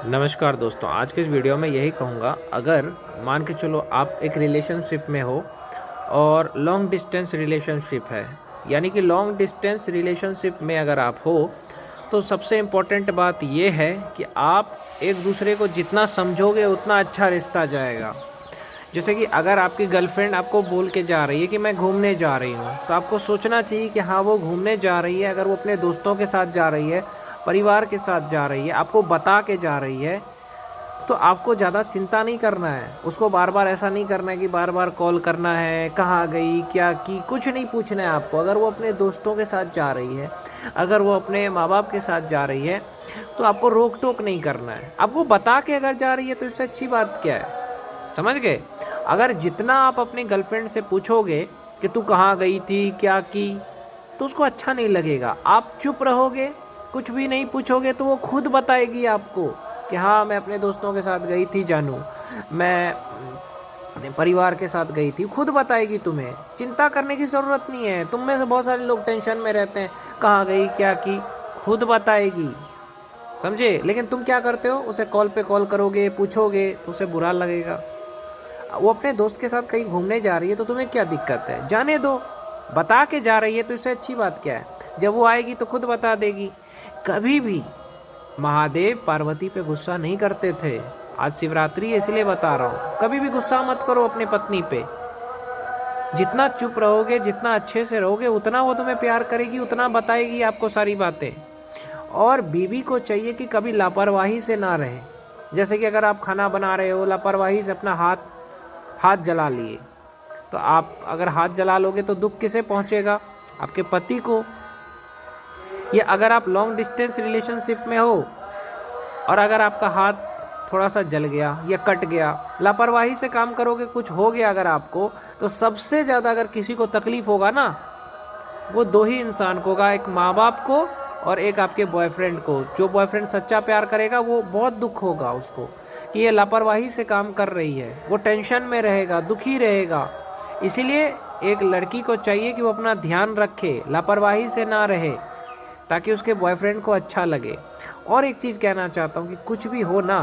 नमस्कार दोस्तों, आज के इस वीडियो में यही कहूँगा। अगर मान के चलो आप एक रिलेशनशिप में हो और लॉन्ग डिस्टेंस रिलेशनशिप है, यानी कि लॉन्ग डिस्टेंस रिलेशनशिप में अगर आप हो तो सबसे इम्पोर्टेंट बात ये है कि आप एक दूसरे को जितना समझोगे उतना अच्छा रिश्ता जाएगा। जैसे कि अगर आपकी गर्लफ्रेंड आपको बोल के जा रही है कि मैं घूमने जा रही हूँ, तो आपको सोचना चाहिए कि हाँ, वो घूमने जा रही है। अगर वो अपने दोस्तों के साथ जा रही है, परिवार के साथ जा रही है, आपको बता के जा रही है, तो आपको ज़्यादा चिंता नहीं करना है। उसको बार बार ऐसा नहीं करना है कि बार बार कॉल करना है, कहाँ गई, क्या की, कुछ नहीं पूछना है आपको। अगर वो अपने दोस्तों के साथ जा रही है, अगर वो अपने माँ बाप के साथ जा रही है, तो आपको रोक टोक नहीं करना है। आपको बता के अगर जा रही है तो इससे अच्छी बात क्या है, समझ गए। अगर जितना आप अपनी गर्लफ्रेंड से पूछोगे कि तू कहाँ गई थी, क्या की, तो उसको अच्छा नहीं लगेगा। आप चुप रहोगे, कुछ भी नहीं पूछोगे, तो वो खुद बताएगी आपको कि हाँ, मैं अपने दोस्तों के साथ गई थी जानू, मैं अपने परिवार के साथ गई थी। खुद बताएगी तुम्हें, चिंता करने की ज़रूरत नहीं है। तुम में से बहुत सारे लोग टेंशन में रहते हैं, कहाँ गई, क्या की, खुद बताएगी, समझे। लेकिन तुम क्या करते हो, उसे कॉल पे कॉल करोगे, पूछोगे, तो उसे बुरा लगेगा। वो अपने दोस्त के साथ कहीं घूमने जा रही है तो तुम्हें क्या दिक्कत है, जाने दो। बता के जा रही है तो इससे अच्छी बात क्या है। जब वो आएगी तो खुद बता देगी। कभी भी महादेव पार्वती पे गुस्सा नहीं करते थे। आज शिवरात्रि है इसलिए बता रहा हूँ, कभी भी गुस्सा मत करो अपनी पत्नी पे। जितना चुप रहोगे, जितना अच्छे से रहोगे, उतना वो तुम्हें प्यार करेगी, उतना बताएगी आपको सारी बातें। और बीवी को चाहिए कि कभी लापरवाही से ना रहे। जैसे कि अगर आप खाना बना रहे हो, लापरवाही से अपना हाथ हाथ जला लिए, तो आप अगर हाथ जला लोगे तो दुख किसे पहुंचेगा, आपके पति को। या अगर आप लॉन्ग डिस्टेंस रिलेशनशिप में हो और अगर आपका हाथ थोड़ा सा जल गया या कट गया, लापरवाही से काम करोगे, कुछ हो गया अगर आपको, तो सबसे ज़्यादा अगर किसी को तकलीफ़ होगा ना, वो दो ही इंसान को होगा, एक माँ बाप को और एक आपके बॉयफ्रेंड को। जो बॉयफ्रेंड सच्चा प्यार करेगा वो बहुत दुख होगा उसको कि ये लापरवाही से काम कर रही है, वो टेंशन में रहेगा, दुखी रहेगा। इसीलिए एक लड़की को चाहिए कि वो अपना ध्यान रखे, लापरवाही से ना रहे, ताकि उसके बॉयफ्रेंड को अच्छा लगे। और एक चीज़ कहना चाहता हूँ कि कुछ भी हो ना,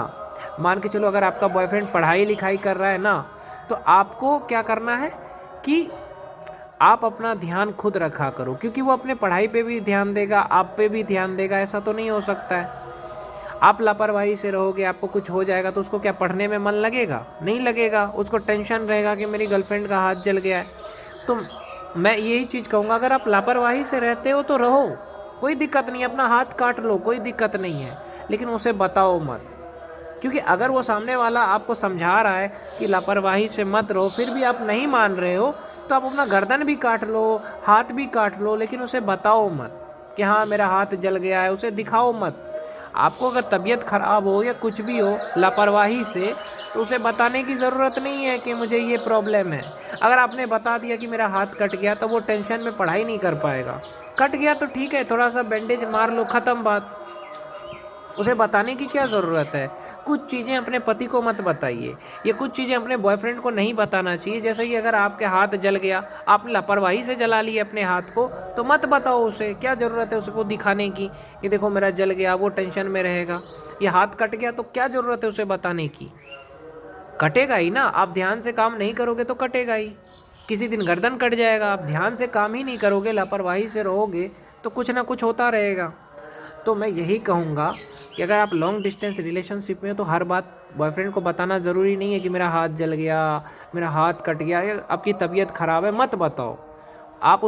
मान के चलो अगर आपका बॉयफ्रेंड पढ़ाई लिखाई कर रहा है ना, तो आपको क्या करना है कि आप अपना ध्यान खुद रखा करो, क्योंकि वो अपने पढ़ाई पे भी ध्यान देगा, आप पे भी ध्यान देगा। ऐसा तो नहीं हो सकता है। आप लापरवाही से रहोगे, आपको कुछ हो जाएगा तो उसको क्या पढ़ने में मन लगेगा? नहीं लगेगा। उसको टेंशन रहेगा कि मेरी गर्लफ्रेंड का हाथ जल गया है। तो मैं यही चीज़ कहूँगा, अगर आप लापरवाही से रहते हो तो रहो, कोई दिक्कत नहीं है, अपना हाथ काट लो, कोई दिक्कत नहीं है। लेकिन उसे बताओ मत, क्योंकि अगर वो सामने वाला आपको समझा रहा है कि लापरवाही से मत रहो, फिर भी आप नहीं मान रहे हो, तो आप अपना गर्दन भी काट लो, हाथ भी काट लो, लेकिन उसे बताओ मत कि हाँ, मेरा हाथ जल गया है। उसे दिखाओ मत। आपको अगर तबीयत ख़राब हो या कुछ भी हो लापरवाही से, तो उसे बताने की ज़रूरत नहीं है कि मुझे ये प्रॉब्लम है। अगर आपने बता दिया कि मेरा हाथ कट गया, तो वो टेंशन में पढ़ाई नहीं कर पाएगा। कट गया तो ठीक है, थोड़ा सा बैंडेज मार लो, ख़त्म बात। उसे बताने की क्या ज़रूरत है। कुछ चीज़ें अपने पति को मत बताइए, ये कुछ चीज़ें अपने बॉयफ्रेंड को नहीं बताना चाहिए। जैसे कि अगर आपके हाथ जल गया, आपने लापरवाही से जला लिया अपने हाथ को, तो मत बताओ उसे। क्या ज़रूरत है उसको दिखाने की कि देखो मेरा जल गया, वो टेंशन में रहेगा। ये हाथ कट गया तो क्या ज़रूरत है उसे बताने की। कटेगा ही ना, आप ध्यान से काम नहीं करोगे तो कटेगा ही। किसी दिन गर्दन कट जाएगा। आप ध्यान से काम ही नहीं करोगे, लापरवाही से रहोगे, तो कुछ ना कुछ होता रहेगा। तो मैं यही कहूँगा कि अगर आप लॉन्ग डिस्टेंस रिलेशनशिप में हो तो हर बात बॉयफ्रेंड को बताना ज़रूरी नहीं है कि मेरा हाथ जल गया, मेरा हाथ कट गया, या आपकी तबीयत ख़राब है, मत बताओ। आप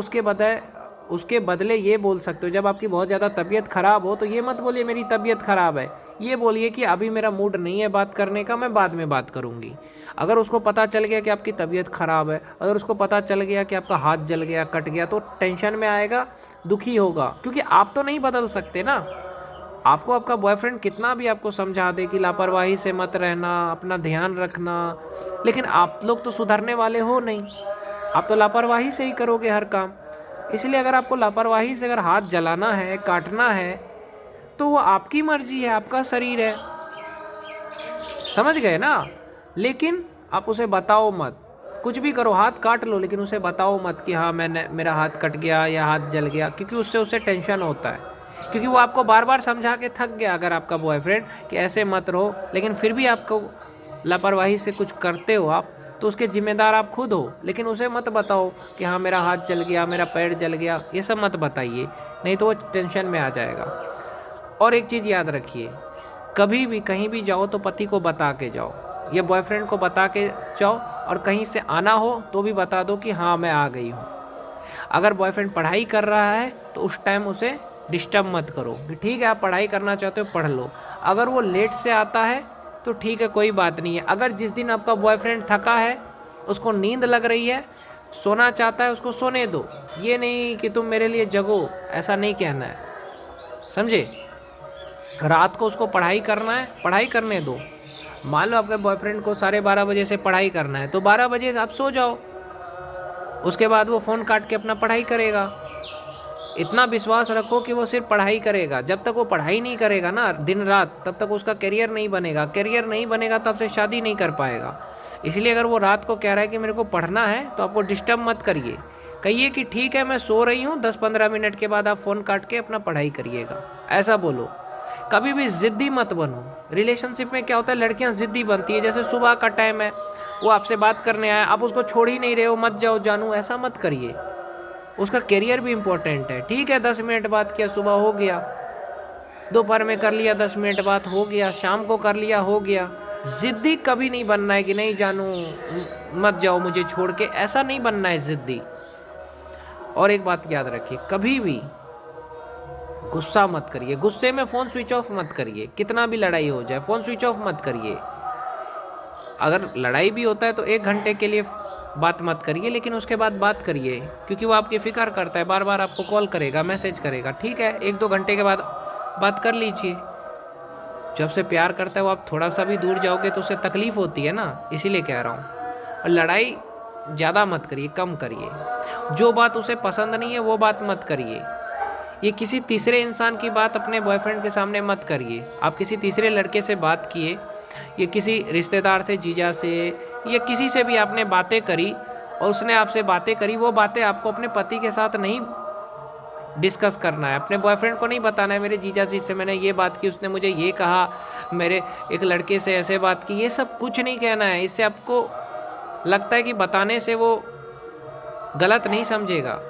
उसके बदले ये बोल सकते हो, जब आपकी बहुत ज़्यादा तबीयत ख़राब हो तो ये मत बोलिए मेरी तबीयत ख़राब है, ये बोलिए कि अभी मेरा मूड नहीं है बात करने का, मैं बाद में बात करूँगी। अगर उसको पता चल गया कि आपकी तबीयत ख़राब है, अगर उसको पता चल गया कि आपका हाथ जल गया, कट गया, तो टेंशन में आएगा, दुखी होगा। क्योंकि आप तो नहीं बदल सकते ना। आपको आपका बॉयफ्रेंड कितना भी आपको समझा दे कि लापरवाही से मत रहना, अपना ध्यान रखना, लेकिन आप लोग तो सुधरने वाले हो नहीं। आप तो लापरवाही से ही करोगे हर काम। इसलिए अगर आपको लापरवाही से अगर हाथ जलाना है, काटना है, तो वो आपकी मर्जी है, आपका शरीर है, समझ गए ना। लेकिन आप उसे बताओ मत। कुछ भी करो, हाथ काट लो, लेकिन उसे बताओ मत कि हाँ, मेरा हाथ कट गया या हाथ जल गया, क्योंकि उससे उसे टेंशन होता है। क्योंकि वो आपको बार बार समझा के थक गया अगर आपका बॉयफ्रेंड कि ऐसे मत रहो, लेकिन फिर भी आपको लापरवाही से कुछ करते हो आप, तो उसके जिम्मेदार आप खुद हो। लेकिन उसे मत बताओ कि हाँ मेरा हाथ जल गया, मेरा पैर जल गया, ये सब मत बताइए, नहीं तो वो टेंशन में आ जाएगा। और एक चीज़ याद रखिए, कभी भी कहीं भी जाओ तो पति को बता के जाओ, ये बॉयफ्रेंड को बता के जाओ। और कहीं से आना हो तो भी बता दो कि हाँ मैं आ गई हूँ। अगर बॉयफ्रेंड पढ़ाई कर रहा है तो उस टाइम उसे डिस्टर्ब मत करो कि ठीक है आप पढ़ाई करना चाहते हो पढ़ लो। अगर वो लेट से आता है तो ठीक है, कोई बात नहीं है। अगर जिस दिन आपका बॉयफ्रेंड थका है, उसको नींद लग रही है, सोना चाहता है, उसको सोने दो। ये नहीं कि तुम मेरे लिए जगो, ऐसा नहीं कहना है, समझे। रात को उसको पढ़ाई करना है, पढ़ाई करने दो। मान लो आपके बॉयफ्रेंड को 12:30 बजे से पढ़ाई करना है तो 12 बजे आप सो जाओ, उसके बाद वो फ़ोन काट के अपना पढ़ाई करेगा। इतना विश्वास रखो कि वो सिर्फ पढ़ाई करेगा। जब तक वो पढ़ाई नहीं करेगा ना दिन रात, तब तक उसका करियर नहीं बनेगा। करियर नहीं बनेगा तब से शादी नहीं कर पाएगा। इसलिए अगर वो रात को कह रहा है कि मेरे को पढ़ना है तो आप वो डिस्टर्ब मत करिए, कहिए कि ठीक है मैं सो रही हूँ, 10-15 मिनट के बाद आप फ़ोन काट के अपना पढ़ाई करिएगा, ऐसा बोलो। कभी भी ज़िद्दी मत बनो। रिलेशनशिप में क्या होता है, लड़कियां ज़िद्दी बनती है। जैसे सुबह का टाइम है, वो आपसे बात करने आया, आप उसको छोड़ ही नहीं रहे हो, मत जाओ जानू, ऐसा मत करिए। उसका करियर भी इम्पोर्टेंट है। ठीक है 10 मिनट बात किया, सुबह हो गया, दोपहर में कर लिया 10 मिनट बात हो गया, शाम को कर लिया हो गया। ज़िद्दी कभी नहीं बनना है कि नहीं जानू मत जाओ मुझे छोड़ के, ऐसा नहीं बनना है ज़िद्दी। और एक बात याद रखिए, कभी भी गुस्सा मत करिए। गुस्से में फ़ोन स्विच ऑफ मत करिए, कितना भी लड़ाई हो जाए फ़ोन स्विच ऑफ मत करिए। अगर लड़ाई भी होता है तो 1 घंटे के लिए बात मत करिए, लेकिन उसके बाद बात करिए, क्योंकि वो आपकी फ़िक्र करता है, बार बार आपको कॉल करेगा, मैसेज करेगा। ठीक है 1-2 घंटे के बाद बात कर लीजिए। जब से प्यार करता है वो आप थोड़ा सा भी दूर जाओगे तो उससे तकलीफ़ होती है ना, इसीलिए कह रहा हूँ। और लड़ाई ज़्यादा मत करिए, कम करिए। जो बात उसे पसंद नहीं है वो बात मत करिए। ये किसी तीसरे इंसान की बात अपने बॉयफ्रेंड के सामने मत करिए। आप किसी तीसरे लड़के से बात किए, ये किसी रिश्तेदार से, जीजा से, या किसी से भी आपने बातें करी और उसने आपसे बातें करी, वो बातें आपको अपने पति के साथ नहीं डिस्कस करना है। अपने बॉयफ्रेंड को नहीं बताना है मेरे जीजा जी से मैंने ये बात की, उसने मुझे ये कहा, मेरे एक लड़के से ऐसे बात की, ये सब कुछ नहीं कहना है। इससे आपको लगता है कि बताने से वो गलत नहीं समझेगा,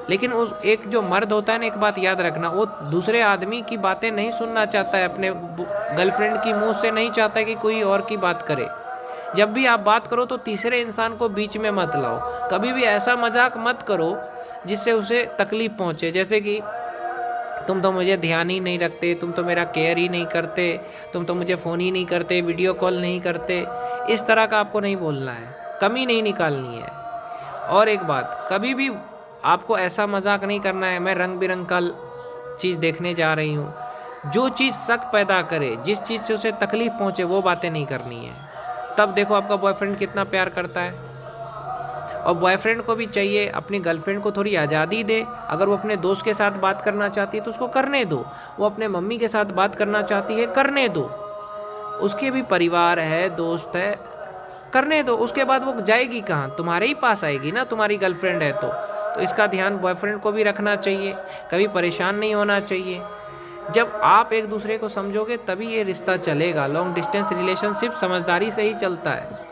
लेकिन उस एक जो मर्द होता है ना, एक बात याद रखना, वो दूसरे आदमी की बातें नहीं सुनना चाहता है। अपने गर्लफ्रेंड की मुंह से नहीं चाहता है कि कोई और की बात करे। जब भी आप बात करो तो तीसरे इंसान को बीच में मत लाओ। कभी भी ऐसा मजाक मत करो जिससे उसे तकलीफ़ पहुंचे, जैसे कि तुम तो मुझे ध्यान ही नहीं रखते, तुम तो मेरा केयर ही नहीं करते, तुम तो मुझे फ़ोन ही नहीं करते, वीडियो कॉल नहीं करते। इस तरह का आपको नहीं बोलना है, कमी नहीं निकालनी है। और एक बात, कभी भी आपको ऐसा मजाक नहीं करना है मैं रंग बिरंग का चीज़ देखने जा रही हूँ। जो चीज़ शक पैदा करे, जिस चीज़ से उसे तकलीफ़ पहुँचे, वो बातें नहीं करनी है। तब देखो आपका बॉयफ्रेंड कितना प्यार करता है। और बॉयफ्रेंड को भी चाहिए अपनी गर्लफ्रेंड को थोड़ी आज़ादी दे। अगर वो अपने दोस्त के साथ बात करना चाहती है तो उसको करने दो, वो अपने मम्मी के साथ बात करना चाहती है करने दो, उसके भी परिवार है, दोस्त है, करने दो। उसके बाद वो जाएगी कहाँ, तुम्हारे ही पास आएगी ना, तुम्हारी गर्लफ्रेंड है तो इसका ध्यान बॉयफ्रेंड को भी रखना चाहिए। कभी परेशान नहीं होना चाहिए। जब आप एक दूसरे को समझोगे तभी ये रिश्ता चलेगा। लॉन्ग डिस्टेंस रिलेशनशिप समझदारी से ही चलता है।